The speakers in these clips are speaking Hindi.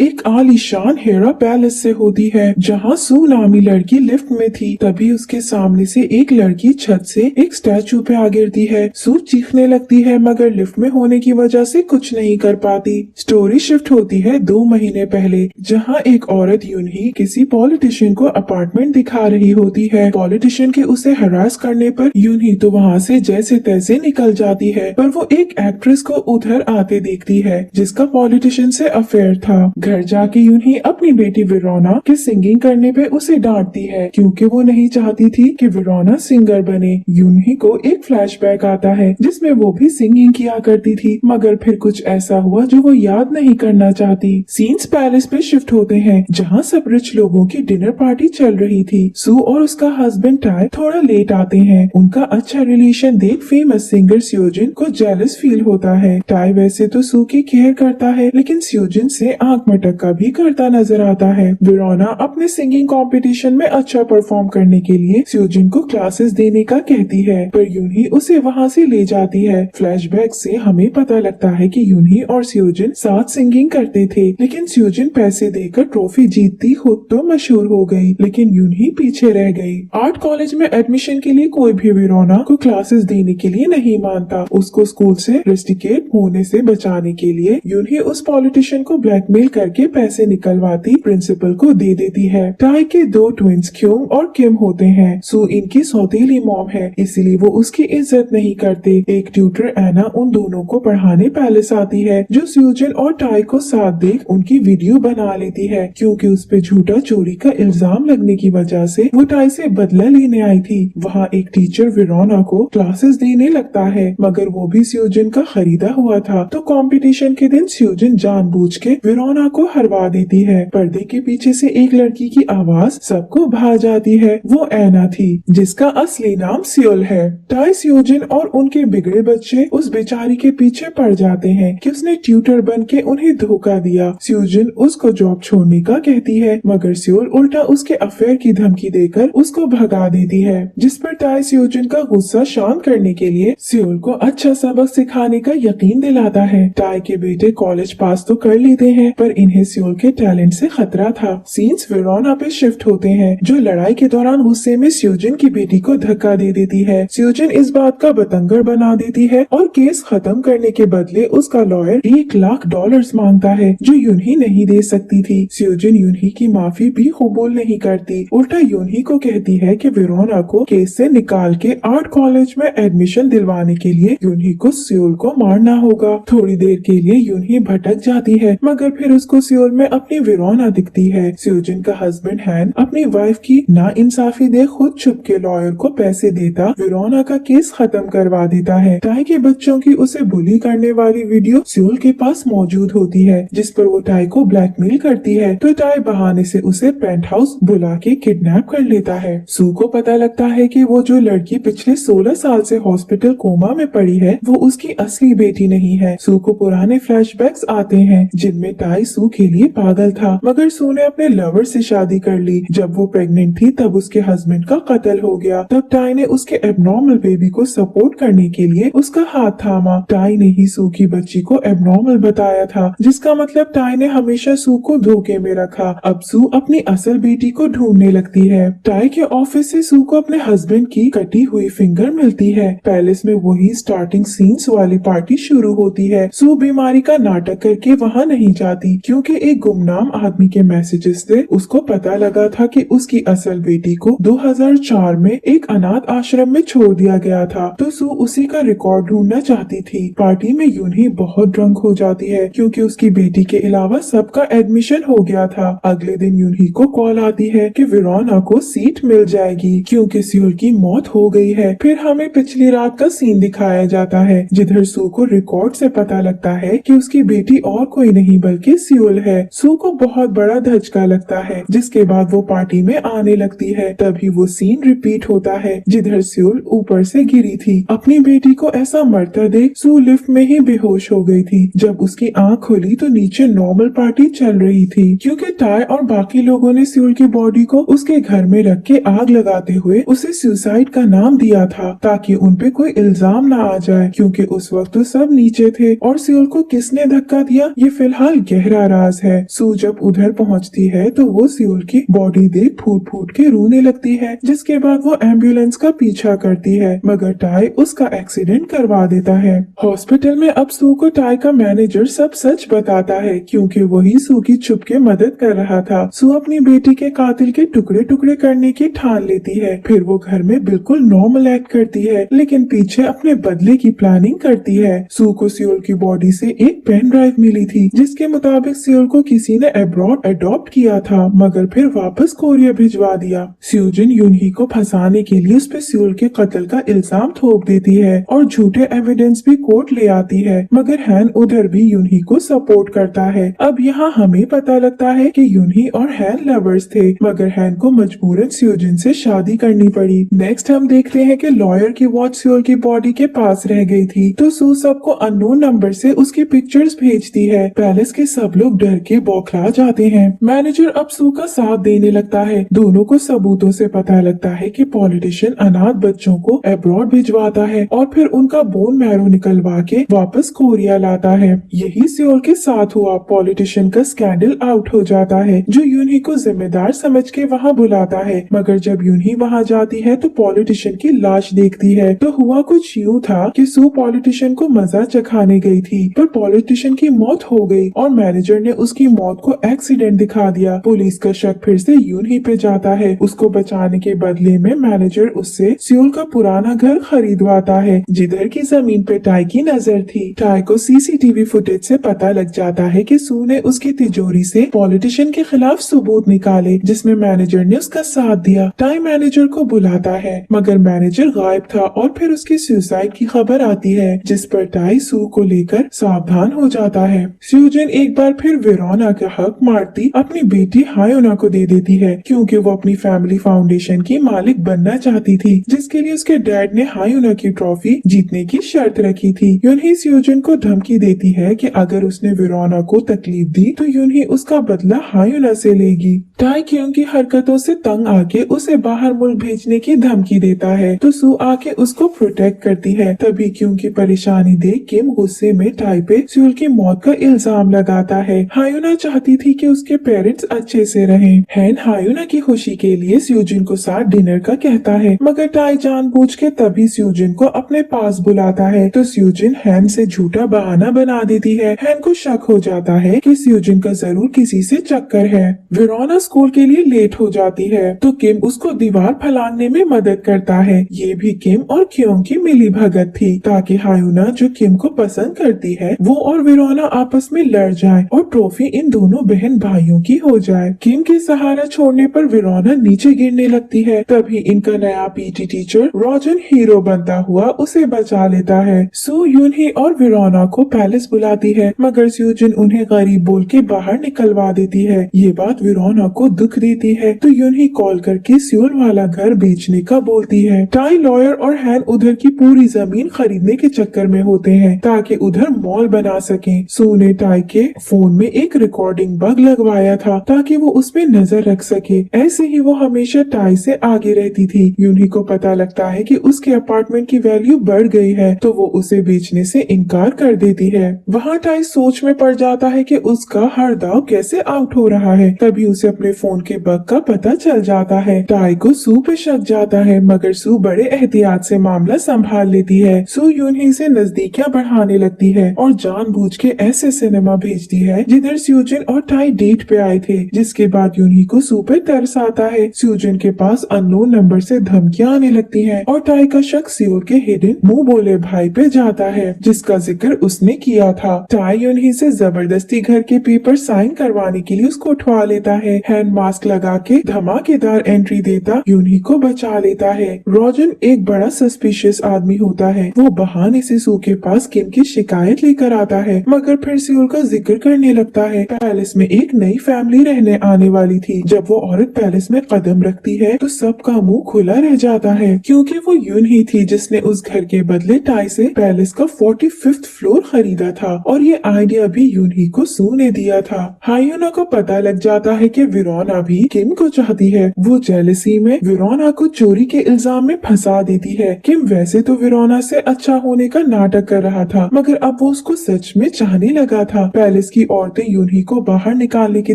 एक आलीशान हेरा पैलेस से होती है जहाँ सू नामी लड़की लिफ्ट में थी। तभी उसके सामने से एक लड़की छत से एक स्टैचू पे आ गिरती है। सू चीखने लगती है मगर लिफ्ट में होने की वजह से कुछ नहीं कर पाती। स्टोरी शिफ्ट होती है 2 महीने पहले, जहाँ एक औरत यूनही किसी पॉलिटिशियन को अपार्टमेंट दिखा रही होती है। पॉलिटिशियन के उसे हरास करने पर यूनही तो वहाँ से जैसे तैसे निकल जाती है, पर वो एक एक्ट्रेस को उधर आते देखती है जिसका पॉलिटिशियन से अफेयर था। घर जाके यूनही अपनी बेटी वेरोना के सिंगिंग करने पे उसे डांटती है क्योंकि वो नहीं चाहती थी कि वेरोना सिंगर बने। यूनही को एक फ्लैशबैक आता है जिसमें वो भी सिंगिंग किया करती थी, मगर फिर कुछ ऐसा हुआ जो वो याद नहीं करना चाहती। सीन्स पैलेस पे शिफ्ट होते हैं जहाँ सब रिच लोगों की डिनर पार्टी चल रही थी। सू और उसका हस्बैंड टाई थोड़ा लेट आते हैं। उनका अच्छा रिलेशन देख फेमस सिंगर स्योजिन को जेलस फील होता है। टाई वैसे तो सू की केयर करता है लेकिन स्योजिन से आंख मटक्का भी करता नजर आता है। वेरोना अपने सिंगिंग कंपटीशन में अच्छा परफॉर्म करने के लिए स्योजिन को क्लासेस देने का कहती है, पर यूनही उसे वहाँ से ले जाती है। फ्लैशबैक से हमें पता लगता है कि यूनही और स्योजिन साथ सिंगिंग करते थे, लेकिन स्योजिन पैसे देकर ट्रॉफी जीतती खुद तो मशहूर हो गई, लेकिन यूनही पीछे रह गई। आर्ट कॉलेज में एडमिशन के लिए कोई भी वेरोना को क्लासेस देने के लिए नहीं मानता। उसको स्कूल से रेस्टिकेट होने से बचाने के लिए यूनही उस पॉलिटिशियन को ब्लैकमेल करके पैसे निकलवाती प्रिंसिपल को दे देती है। टाई के 2 ट्विंस क्योंग और किम होते हैं। सू इनकी सौतेली मॉम है, इसलिए वो उसकी इज्जत नहीं करते। एक ट्यूटर एना उन दोनों को पढ़ाने पैलेस आती है, जो स्यूजन और टाई को साथ देख उनकी वीडियो बना लेती है क्योंकि उस पे झूठा चोरी का इल्जाम लगने की वजह से वो टाई से बदला लेने आई थी। वहाँ एक टीचर वेरोना को क्लासेस देने लगता है, मगर वो भी स्यूजन का खरीदा हुआ था। तो कंपटीशन के दिन स्यूजन जानबूझ के वेरोना को हरवा देती है। पर्दे के पीछे से एक लड़की की आवाज सबको भा जाती है। वो एना थी जिसका असली नाम सियोल है। टाई स्यूजन और उनके बिगड़े बच्चे उस बेचारी के पीछे पड़ जाते हैं कि उसने ट्यूटर बन के उन्हें धोखा दिया। स्यूजन उसको जॉब छोड़ने का कहती है, मगर सियोल उल्टा उसके अफेयर की धमकी देकर उसको भगा देती है, जिस पर टाई स्यूजन का गुस्सा शांत करने के लिए सियोल को अच्छा सबक सिखाने का यकीन दिलाता है। टाई के बेटे कॉलेज पास तो कर लेते हैं, पर इन्हें सियोल के टैलेंट से खतरा था। सीन्स वेरोना पे शिफ्ट होते हैं, जो लड़ाई के दौरान गुस्से में स्यूजन की बेटी को धक्का दे देती है। स्यूजन इस बात का बतंगड़ बना देती है और केस खत्म करने के बदले उसका लॉयर $1,00,000 मांगता है, जो यूनही नहीं दे सकती थी। स्यूजन यूनही की माफी भी कबूल नहीं करती, उल्टा यूनही को कहती है कि वेरोना को केस से निकाल के आर्ट कॉलेज में एडमिशन दिलवाने के लिए यूनही को सियोल को मारना होगा। थोड़ी देर के लिए यूनही भटक जाती है, मगर फिर उसको सियोल में अपनी वेरोना दिखती है। स्यूजन का हस्बैंड हैन अपनी वाइफ की नाइंसाफी देख खुद छुप के लॉयर को पैसे देता वेरोना का केस खत्म करवा देता है। टाई के बच्चों की उसे बुली करने वाली वीडियो सियोल के पास मौजूद होती है, जिस पर वो टाई को ब्लैकमेल करती है। तो टाई बहाने से उसे पेंट हाउस बुला के किडनैप कर लेता है। सू को पता लगता है कि वो जो लड़की पिछले 16 साल से हॉस्पिटल कोमा में पड़ी है वो उसकी असली बेटी नहीं है। सू को पुराने फ्लैशबैक्स आते हैं जिनमें टाई सू के लिए पागल था, मगर सू ने अपने लवर से शादी कर ली। जब वो प्रेग्नेंट थी तब उसके हस्बैंड का कत्ल हो गया। तब टाई ने उसके एबनॉर्मल बेबी को सपोर्ट करने के लिए उसका हाथ थामा। टाई ने ही सू की बच्ची को एबनॉर्मल बताया था, जिसका मतलब टाई ने हमेशा सू को धोखे में रखा। अब सू अपनी असल बेटी को ढूंढने लगती है। टाई के ऑफिस से सू को अपने हस्बैंड की कटी हुई फिंगर मिलती है। पैलेस में वही स्टार्टिंग सीन्स वाली पार्टी शुरू होती है। सू बीमारी का नाटक करके वहाँ नहीं जाती क्योंकि एक गुमनाम आदमी के मैसेजेस से उसको पता लगा था कि उसकी असल बेटी को 2004 में एक अनाथ आश्रम में छोड़ दिया गया था। तो सू उसी का रिकॉर्ड ढूंढना चाहती थी। पार्टी में यूनही बहुत ड्रंक हो जाती है क्योंकि उसकी बेटी के अलावा सबका एडमिशन हो गया था। अगले दिन यूनही को कॉल आती है कि वेरोना को सीट मिल जाएगी क्योंकि सियोल की मौत हो गई है। फिर हमें पिछली रात का सीन दिखाया जाता है जिधर सू को रिकॉर्ड से पता लगता है कि उसकी बेटी और कोई नहीं बल्कि सियोल है। सू को बहुत बड़ा धचका लगता है, जिसके बाद वो पार्टी में आने लगती है। तभी वो सीन रिपीट होता है जिधर सियोल ऊपर से गिरी थी। अपनी बेटी को ऐसा मरता देख सू लिफ्ट में ही बेहोश हो गई थी। जब उसकी आंख खुली तो नीचे नॉर्मल पार्टी चल रही थी क्योंकि टाई और बाकी लोगों ने सियोल की बॉडी को उसके घर में रख के आग लगाते हुए उसे सुसाइड का नाम दिया था ताकि उन पे कोई इल्जाम ना आ जाए, क्योंकि उस वक्त तो सब नीचे थे। और सियोल को किसने धक्का दिया ये फिलहाल गहरा नाराज है। सू जब उधर पहुंचती है तो वो सियोल की बॉडी देख फूट फूट के रोने लगती है, जिसके बाद वो एम्बुलेंस का पीछा करती है, मगर टाई उसका एक्सीडेंट करवा देता है। हॉस्पिटल में अब सू को टाई का मैनेजर सब सच बताता है, क्योंकि वही सू की छुप के मदद कर रहा था। सू अपनी बेटी के कातिल के टुकड़े टुकड़े करने की ठान लेती है। फिर वो घर में बिल्कुल नॉर्मल एक्ट करती है, लेकिन पीछे अपने बदले की प्लानिंग करती है। सू को सियोल की बॉडी से एक पेन ड्राइव मिली थी, जिसके मुताबिक सियोल को किसी ने अब्रॉड अडॉप्ट किया था, मगर फिर वापस कोरिया भिजवा दिया। स्यूजिन यूनही को फंसाने के लिए उस पे सियोल के कत्ल का इल्जाम थोप देती है और झूठे एविडेंस भी कोर्ट ले आती है, मगर हैन उधर भी यूनही को सपोर्ट करता है। अब यहाँ हमें पता लगता है कि यूनही और हैन लवर्स थे, मगर हैन को मजबूरन स्यूजिन से शादी करनी पड़ी। नेक्स्ट हम देखते हैं कि लॉयर की वॉच सियोल की बॉडी के पास रह गई थी, तो सू सबको अननोन नंबर से उसकी पिक्चर्स भेजती है। पैलेस के सब लोग डर के बौखला जाते हैं। मैनेजर अब सू का साथ देने लगता है। दोनों को सबूतों से पता लगता है कि पॉलिटिशियन अनाथ बच्चों को अब्रॉड भिजवाता है और फिर उनका बोन मैरो निकलवा के वापस कोरिया लाता है। यही सियोल के साथ हुआ। पॉलिटिशियन का स्कैंडल आउट हो जाता है, जो यूनही को जिम्मेदार समझ के वहाँ बुलाता है, मगर जब यूनही वहाँ जाती है तो पॉलिटिशियन की लाश देखती है। तो हुआ कुछ यूँ था कि सू पॉलिटिशियन को मजा चखाने गई थी, पर पॉलिटिशियन की मौत हो गई और मैनेजर ने उसकी मौत को एक्सीडेंट दिखा दिया। पुलिस का शक फिर से यूनही पे जाता है। उसको बचाने के बदले में मैनेजर उससे सियोल का पुराना घर खरीदवाता है, जिधर की जमीन पे टाई की नजर थी। टाई को सीसीटीवी फुटेज से पता लग जाता है कि सू ने उसकी तिजोरी से पॉलिटिशियन के खिलाफ सबूत निकाले, जिसमें मैनेजर ने उसका साथ दिया। टाई मैनेजर को बुलाता है, मगर मैनेजर गायब था और फिर उसकी सुसाइड की खबर आती है, जिस पर टाई सू को लेकर सावधान हो जाता है। स्यूजिन एक बार फिर वेरोना का हक मारती अपनी बेटी हायोना को दे देती है, क्योंकि वो अपनी फैमिली फाउंडेशन की मालिक बनना चाहती थी, जिसके लिए उसके डैड ने हायोना की ट्रॉफी जीतने की शर्त रखी थी। यूनही स्यूजिन को धमकी देती है कि अगर उसने वेरोना को तकलीफ दी तो यूनही उसका बदला हायोना से लेगी। टाई की उनकी हरकतों से तंग आके उसे बाहर मुल्क भेजने की धमकी देता है, तो सू आके उसको प्रोटेक्ट करती है। तभी क्यों की परेशानी देख किम गुस्से में टाई पे सियोल की मौत का इल्जाम लगाता है। हायोना चाहती थी कि उसके पेरेंट्स अच्छे से रहें। हैन हायोना की खुशी के लिए स्यूजिन को साथ डिनर का कहता है, मगर टाई जानबूझ के तभी स्यूजिन को अपने पास बुलाता है, तो स्यूजिन हैन से झूठा बहाना बना देती है। हैन को शक हो जाता है कि स्यूजिन का जरूर किसी से चक्कर है। वेरोना स्कूल के लिए लेट हो जाती है, तो किम उसको दीवार फैलाने में मदद करता है। ये भी किम और क्यों की मिली भगत थी, ताकि हायोना जो किम को पसंद करती है वो और वेरोना आपस में लड़ जाए और ट्रॉफी इन दोनों बहन भाइयों की हो जाए। किम के सहारा छोड़ने पर वेरोना नीचे गिरने लगती है। तभी इनका नया पीटी टीचर रॉजन हीरो बनता हुआ उसे बचा लेता है। सू यूनही और वेरोना को पैलेस बुलाती है, मगर स्यूजिन उन्हें गरीब बोल के बाहर निकलवा देती है। ये बात वेरोना को दुख देती है, तो यूनही कॉल करके सियोल वाला घर बेचने का बोलती है। टाई लॉयर और हैन उधर की पूरी जमीन खरीदने के चक्कर में होते हैं, ताकि उधर मॉल बना सकें। सू ने टाई के फोन में एक रिकॉर्डिंग बग लगवाया था, ताकि वो उसमें नजर रख सके। ऐसे ही वो हमेशा टाई से आगे रहती थी। यूनही को पता लगता है कि उसके अपार्टमेंट की वैल्यू बढ़ गई है, तो वो उसे बेचने से इनकार कर देती है। वहाँ टाई सोच में पड़ जाता है कि उसका हर दाव कैसे आउट हो रहा है। तभी उसे अपने फोन के बग का पता चल जाता है। टाई को सू पे शक जाता है, मगर सू बड़े एहतियात से मामला संभाल लेती है। सू यूनही से नजदीकियां बढ़ाने लगती है और जानबूझ के ऐसे सिनेमा भेजती है जिधर स्यूजिन और टाई डेट पे आए थे, जिसके बाद यूनही को सू पे तरस आता है। स्यूजिन के पास अननोन नंबर से धमकियां आने लगती हैं और टाई का शक सियोल के हिडन मुंह बोले भाई पे जाता है, जिसका जिक्र उसने किया था। टाई यूनही से जबरदस्ती घर के पेपर साइन करवाने के लिए उसको उठवा लेता है। हैंड मास्क लगा के धमाकेदार एंट्री देता यूनही को बचा लेता है। रॉजन एक बड़ा सस्पिशियस आदमी होता है। वो बहाने से सू के पास किम की शिकायत लेकर आता है, मगर फिर सियोल का जिक्र करने लगता है। पैलेस में एक नई फैमिली रहने आने वाली थी। जब वो औरत पैलेस में कदम रखती है तो सबका मुंह खुला रह जाता है, क्योंकि वो यूनही थी जिसने उस घर के बदले टाई से पैलेस का 45th फ्लोर खरीदा था, और ये आइडिया भी यूनही को सू ने दिया था। हायोना को पता लग जाता है कि वेरोना भी किम को चाहती है। वो जेलसी में वेरोना को चोरी के इल्जाम में फंसा देती है। किम वैसे तो वेरोना से अच्छा होने का नाटक कर रहा था, मगर अब वो उसको सच में चाहने लगा था। पैलेस की औरतें यूनही को बाहर निकालने के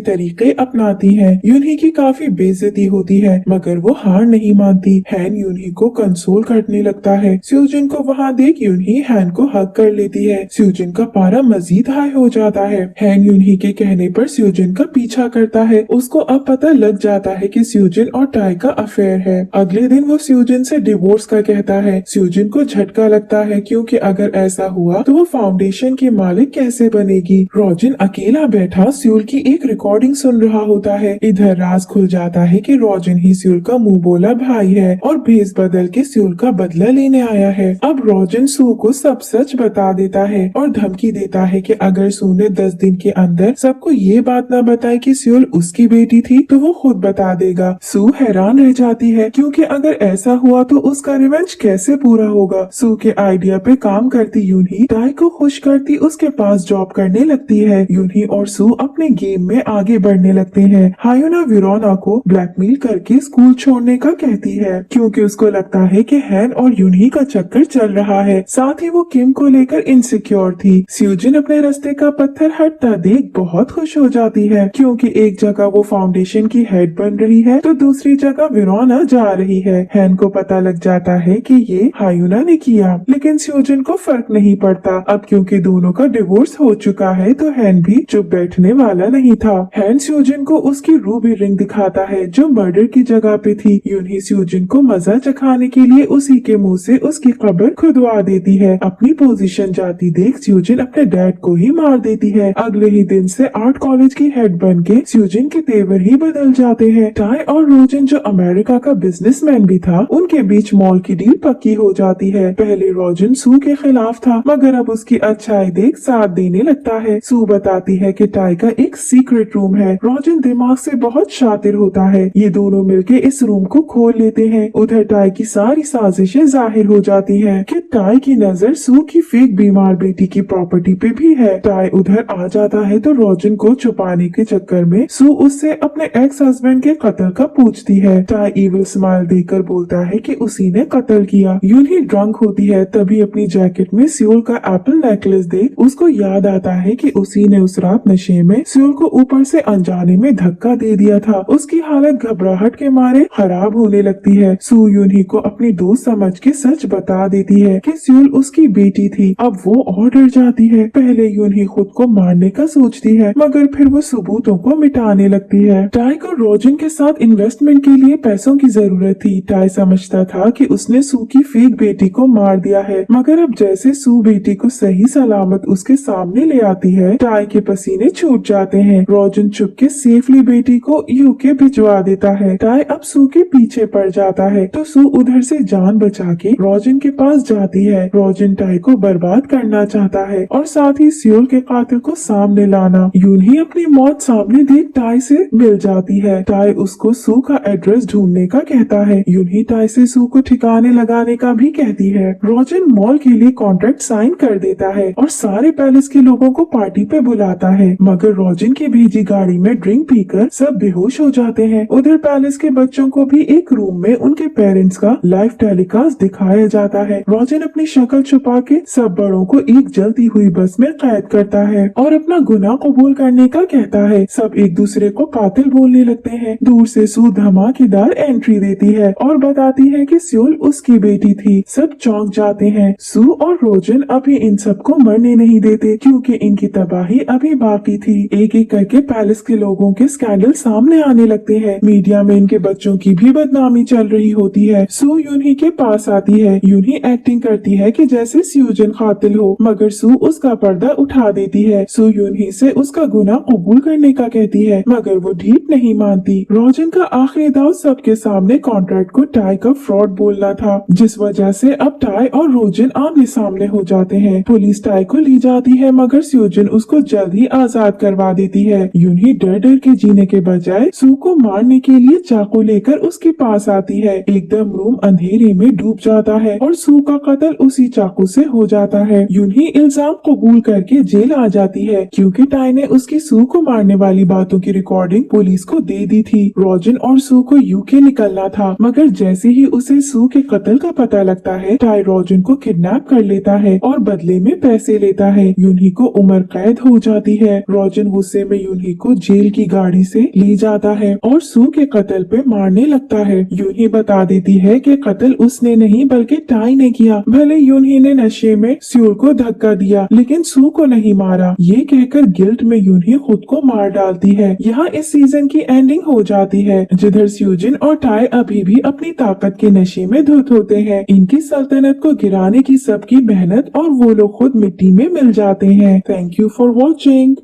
तरीके अपनाती हैं। यूनही की काफी बेइज्जती होती है मगर वो हार नहीं मानती। हैन यूनही को कंसोल करने लगता है। स्यूजिन को वहाँ देख यूनही हैन को हक कर लेती है। स्यूजिन का पारा मजीद हाई हो जाता है। हैन यूनही के कहने पर स्यूजिन का पीछा करता है। उसको अब पता लग जाता है कि स्यूजिन और टाई का अफेयर है। अगले दिन वो स्यूजिन से डिवोर्स का कहता है। स्यूजिन को झटका लगता है क्योंकि अगर ऐसा हुआ तो वो फाउंडेशन की मालिक कैसे बनेगी। रोजिन अकेला बैठा स्यूल की एक रिकॉर्डिंग सुन रहा होता है। इधर राज खुल जाता है कि रोजिन ही स्यूल का मुंह बोला भाई है और भेस बदल के स्यूल का बदला लेने आया है। अब रोजिन सू को सब सच बता देता है और धमकी देता है कि अगर सू ने 10 दिन के अंदर सबको ये बात न बताई कि स्यूल उसकी बेटी थी तो वो खुद बता देगा। सू हैरान रह जाती है क्योंकि अगर ऐसा हुआ तो उसका रिवेंज कैसे पूरा होगा। सू के आइडिया पे काम करती यूनही टाई को खुश करती उसके पास जॉब करने लगती है। यूनही और सू अपने गेम में आगे बढ़ने लगते हैं। हायोना विरोना को ब्लैकमेल करके स्कूल छोड़ने का कहती है क्योंकि उसको लगता है कि हैन और यूनही का चक्कर चल रहा है। साथ ही वो किम को लेकर इनसिक्योर थी। स्यूजिन अपने रास्ते का पत्थर हटता देख बहुत खुश हो जाती है क्योंकि एक जगह वो फाउंडेशन की हेड बन रही है तो दूसरी जगह विरोना जा रही है। हैन को पता लग जाता है कि ये हायुना ने किया लेकिन स्यूजिन को फर्क नहीं पड़ता। अब क्योंकि दोनों का डिवोर्स हो चुका है तो हैन भी चुप बैठने वाला नहीं था। हैन स्यूजिन को उसकी रूबी रिंग दिखाता है जो मर्डर की जगह पे थी। यूनही स्यूजिन को मजा चखाने के लिए उसी के मुंह से उसकी कब्र खुदवा देती है। अपनी पोजीशन जाती देख स्यूजिन अपने डैड को ही मार देती है। अगले ही दिन से आर्ट कॉलेज की हेड बन के स्यूजिन के तेवर ही बदल जाते हैं। टाई और रोजिन जो अमेरिका का बिजनेसमैन भी था उनके बीच मॉल की डील पक्की हो जाती है। पहले रोजिन सू के खिलाफ था मगर अब उसकी अच्छाई देख साथ देने लगता है। सू बताती है कि टाई का एक सीक्रेट रूम है। रोजिन दिमाग से बहुत शातिर होता है। ये दोनों मिलके इस रूम को खोल लेते हैं। उधर टाई की सारी साजिशें जाहिर हो जाती हैं कि टाई की नजर सू की फेक बीमार बेटी की प्रॉपर्टी पे भी है। टाई उधर आ जाता है तो रोजिन को छुपाने के चक्कर में सू उससे अपने एक्स हस्बैंड के कत्ल का पूछती है। टाई इविल स्माइल देकर बोलता है कि उसी ने कत्ल किया। यूनही ड्रंक होती है तभी अपनी जैकेट में स्यूल का एप्पल नेकलेस देख उसको याद आता है कि उसी ने उस रात नशे में स्यूल को ऊपर से अनजाने में धक्का दे दिया था। उसकी हालत घबराहट के मारे खराब होने लगती है। सू यूनही को अपनी दोस्त समझ के सच बता देती है कि स्यूल उसकी बेटी थी। अब वो और डर जाती है। पहले यूनही खुद को मारने का सोचती है मगर फिर वो सबूतों को मिटाने लगती है। टाई को रोजिन के साथ इन्वेस्टमेंट के लिए पैसों की जरूरत थी। टाई समझता था कि उसने सू की फेक बेटी को मार दिया है मगर अब जैसे सू बेटी को सही सलामत उसके सामने ले आती है टाई के पसीने छूट जाते हैं। रोजिन चुप के सेफली बेटी को यूके भिजवा देता है। टाई अब सू के पीछे पड़ जाता है तो सू उधर से जान बचा के रोजिन के पास जाती है। रोजिन टाई को बर्बाद करना चाहता है और साथ ही स्यूल के कातिल को सामने लाना। यूनही अपनी मौत सामने देख टाई से मिल जाती है। टाई उसको सू का एड्रेस ढूंढने का कहता है। यूनही टाई से सू को ठिकाने लगाने का भी कहती है। रोजिन मॉल के लिए कॉन्ट्रैक्ट साइन कर देता है और सारे पैलेस के लोगों को पार्टी पे बुलाता है मगर रोजिन की भेजी गाड़ी में ड्रिंक पीकर सब बेहोश हो जाते हैं। उधर पैलेस के बच्चों को भी एक रूम में उनके पेरेंट्स का लाइव टेलीकास्ट दिखाया जाता है। रोजिन अपनी शक्ल छुपा के सब बड़ों को एक जलती हुई बस में कैद करता है और अपना गुनाह कबूल करने का कहता है। सब एक दूसरे को कातिल बोलने लगते हैं। दूर से सू धमाकेदार एंट्री देती है और बताती है कि स्यूल उसकी बेटी थी। सब चौंक जाते हैं। सू और रोजिन अभी इन सबको मरने नहीं देते क्योंकि इनकी तबाही अभी बाकी थी। एक एक करके पैलेस के लोगों के स्कैंडल सामने आने लगते हैं। मीडिया में इनके बच्चों की भी बदनामी चल रही होती है। सू यूनही के पास आती है। यूनही एक्टिंग करती है कि जैसे स्यूजन कातिल हो मगर सू उसका पर्दा उठा देती है। सू यूनही से उसका गुनाह कबूल करने का कहती है मगर वो ठीक नहीं मानती। रोजिन का आखिरी दाव सबके सामने कॉन्ट्रैक्ट को टाई का फ्रॉड बोलना था जिस वजह से अब टाई और रोजिन आमने सामने हो जाते हैं। पुलिस टाई को ली जाती है मगर स्यूजन उसको जल्द ही आजाद करवा देती है। यूनही डर डर के जीने के बजाय सू को मारने के लिए चाकू लेकर उसके पास आती है। एकदम रूम अंधेरे में डूब जाता है और सू का कत्ल उसी चाकू से हो जाता है। यूनही इल्जाम कबूल करके जेल आ जाती है क्योंकि टाई ने उसकी सू को मारने वाली बातों की रिकॉर्डिंग पुलिस को दे दी थी। रोजिन और सू को यूके निकलना था मगर जैसे ही उसे सू के कत्ल का पता लगता है टाई रोजिन को किडनैप कर लेता है और बदले में पैसे लेता है। यूनही को उम्र कैद हो जाती है। रोजन गुस्से में यूनही को जेल की गाड़ी से ले जाता है और सू के कत्ल पे मारने लगता है। यूनही बता देती है कि कत्ल उसने नहीं बल्कि टाई ने किया। भले यूनही ने नशे में स्यूर को धक्का दिया लेकिन सू को नहीं मारा। ये कहकर गिल्ट में यूनही खुद को मार डालती है। यहाँ इस सीजन की एंडिंग हो जाती है, जिधर स्यूजिन और टाई अभी भी अपनी ताकत के नशे में धुत होते हैं। इनकी सल्तनत को गिराने की सबकी मेहनत और वो लोग खुद मिट्टी में मिल जाते हैं। Thank you for watching.